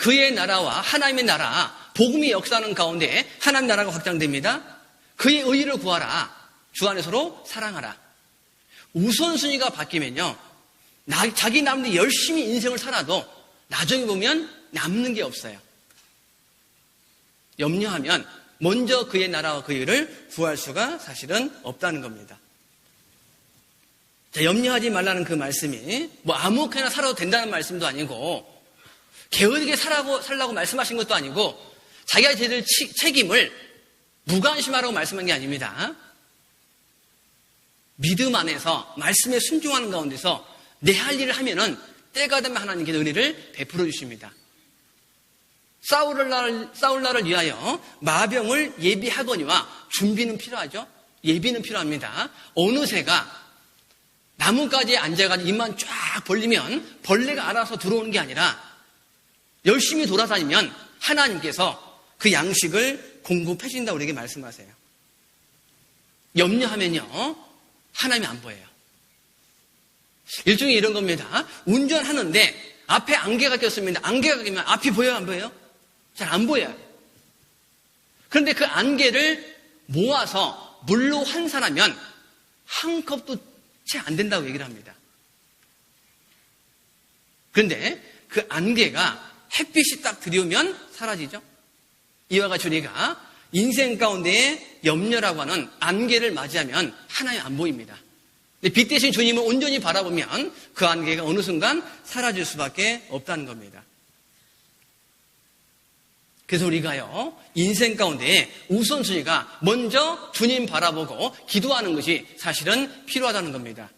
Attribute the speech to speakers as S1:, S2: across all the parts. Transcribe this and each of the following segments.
S1: 그의 나라와 하나님의 나라, 복음이 역사하는 가운데 하나님 나라가 확장됩니다. 그의 의의를 구하라. 주 안에 서로 사랑하라. 우선순위가 바뀌면요, 자기 남들이 열심히 인생을 살아도 나중에 보면 남는 게 없어요. 염려하면 먼저 그의 나라와 그의 의를 구할 수가 사실은 없다는 겁니다. 자, 염려하지 말라는 그 말씀이 뭐 아무렇게나 살아도 된다는 말씀도 아니고, 게으르게 살라고 말씀하신 것도 아니고, 자기가 질 책임을 무관심하라고 말씀한 게 아닙니다. 믿음 안에서 말씀에 순종하는 가운데서 내 할 일을 하면은 때가 되면 하나님께서 은혜를 베풀어 주십니다. 싸울 날을 위하여 마병을 예비하거니와, 준비는 필요하죠. 예비는 필요합니다. 어느 새가 나뭇가지에 앉아가지고 입만 쫙 벌리면 벌레가 알아서 들어오는 게 아니라 열심히 돌아다니면 하나님께서 그 양식을 공급해 주신다고 우리에게 말씀하세요. 염려하면요, 하나님이 안 보여요. 일종의 이런 겁니다. 운전하는데 앞에 안개가 꼈습니다. 안개가 끼면 앞이 보여요, 안 보여요? 잘 안 보여요. 그런데 그 안개를 모아서 물로 환산하면 한 컵도 채 안 된다고 얘기를 합니다. 그런데 그 안개가 햇빛이 딱 들여오면 사라지죠. 이와 같이 우리가 인생 가운데에 염려라고 하는 안개를 맞이하면 하나님 안 보입니다. 근데 빛 대신 주님을 온전히 바라보면 그 안개가 어느 순간 사라질 수밖에 없다는 겁니다. 그래서 우리가요, 인생 가운데 우선순위가 먼저 주님 바라보고 기도하는 것이 사실은 필요하다는 겁니다.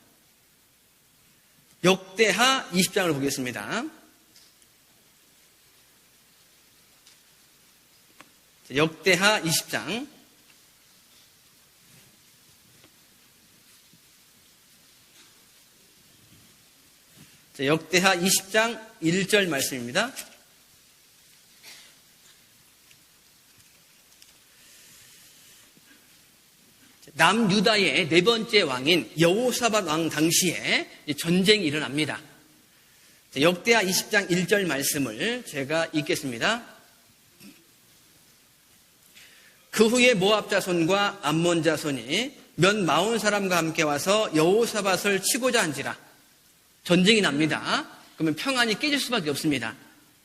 S1: 역대하 20장을 보겠습니다. 역대하 20장. 역대하 20장 1절 말씀입니다. 남유다의 네 번째 왕인 여호사밧 왕 당시에 전쟁이 일어납니다. 역대하 20장 1절 말씀을 제가 읽겠습니다. 그 후에 모압 자손과 암몬 자손이 몇 마흔 사람과 함께 와서 여호사밧을 치고자 한지라. 전쟁이 납니다. 그러면 평안이 깨질 수밖에 없습니다.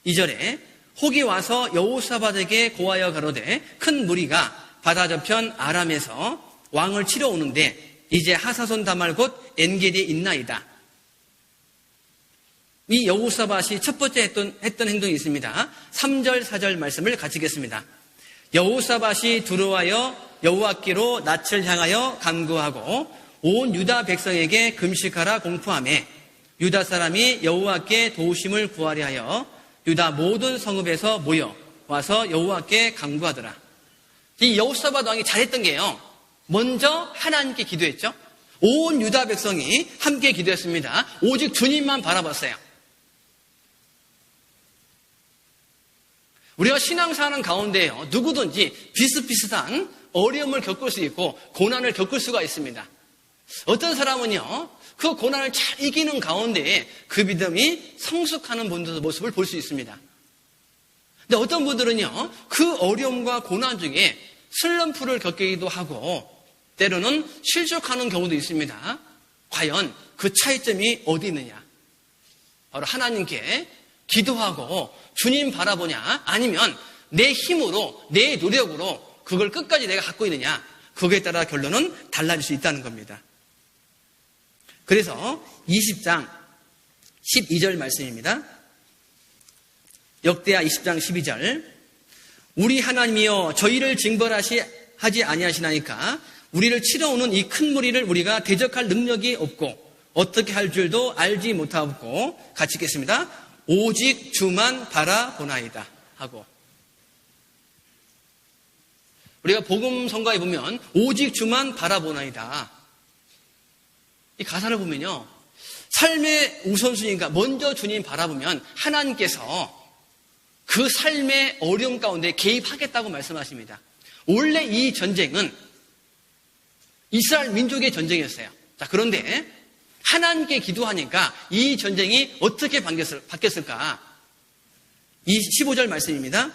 S1: 2절에 혹이 와서 여호사밧에게 고하여 가로되 큰 무리가 바다 저편 아람에서 왕을 치러 오는데 이제 하사손 다말 곧 엔게디에 있나이다. 이 여호사밧이 첫 번째 했던 행동이 있습니다. 3절 4절 말씀을 같이 읽겠습니다. 여호사밧이 두려워하여 여호와께로 낯을 향하여 간구하고 온 유다 백성에게 금식하라 공포하며 유다 사람이 여호와께 도우심을 구하려 하여 유다 모든 성읍에서 모여 와서 여호와께 간구하더라. 이 여호사밧 왕이 잘했던 게요, 먼저 하나님께 기도했죠. 온 유다 백성이 함께 기도했습니다. 오직 주님만 바라봤어요. 우리가 신앙사하는 가운데요, 누구든지 비슷비슷한 어려움을 겪을 수 있고 고난을 겪을 수가 있습니다. 어떤 사람은요, 그 고난을 잘 이기는 가운데에 그 믿음이 성숙하는 분들의 모습을 볼 수 있습니다. 근데 어떤 분들은요, 그 어려움과 고난 중에 슬럼프를 겪기도 하고 때로는 실족하는 경우도 있습니다. 과연 그 차이점이 어디 있느냐? 바로 하나님께 기도하고 주님 바라보냐, 아니면 내 힘으로 내 노력으로 그걸 끝까지 내가 갖고 있느냐, 거기에 따라 결론은 달라질 수 있다는 겁니다. 그래서 20장 12절 말씀입니다. 역대하 20장 12절. 우리 하나님이여 저희를 징벌하지 아니하시나이까 우리를 치러 오는 이 큰 무리를 우리가 대적할 능력이 없고 어떻게 할 줄도 알지 못하고, 같이 읽겠습니다. 오직 주만 바라보나이다 하고, 우리가 복음 성가에 보면 오직 주만 바라보나이다, 이 가사를 보면요, 삶의 우선순위가 먼저 주님 바라보면 하나님께서 그 삶의 어려움 가운데 개입하겠다고 말씀하십니다. 원래 이 전쟁은 이스라엘 민족의 전쟁이었어요. 자, 그런데 하나님께 기도하니까 이 전쟁이 어떻게 바뀌었을까? 15절 말씀입니다.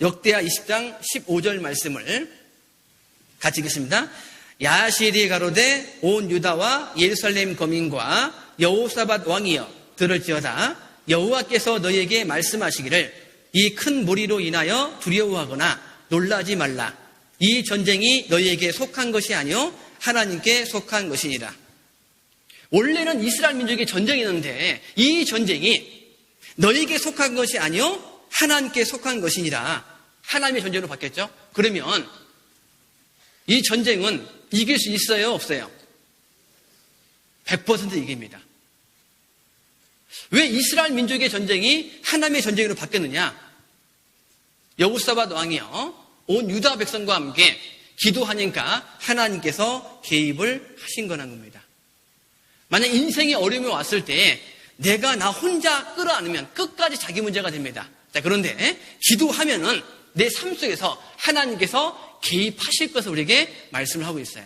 S1: 역대하 20장 15절 말씀을 같이 읽겠습니다. 야하시엘이 가로되 온 유다와 예루살렘 거민과 여호사밧 왕이여 들을지어다. 여호와께서 너희에게 말씀하시기를 이 큰 무리로 인하여 두려워하거나 놀라지 말라. 이 전쟁이 너희에게 속한 것이 아니요 하나님께 속한 것이니라. 원래는 이스라엘 민족의 전쟁이었는데 이 전쟁이 너희에게 속한 것이 아니요 하나님께 속한 것이니라. 하나님의 전쟁으로 바뀌었죠. 그러면 이 전쟁은 이길 수 있어요? 없어요? 100% 이깁니다. 왜 이스라엘 민족의 전쟁이 하나님의 전쟁으로 바뀌었느냐? 여호사밧 왕이요 온 유다 백성과 함께 기도하니까 하나님께서 개입을 하신 거라는 겁니다. 만약 인생의 어려움이 왔을 때 내가 나 혼자 끌어안으면 끝까지 자기 문제가 됩니다. 자, 그런데 기도하면은 내 삶 속에서 하나님께서 개입하실 것을 우리에게 말씀을 하고 있어요.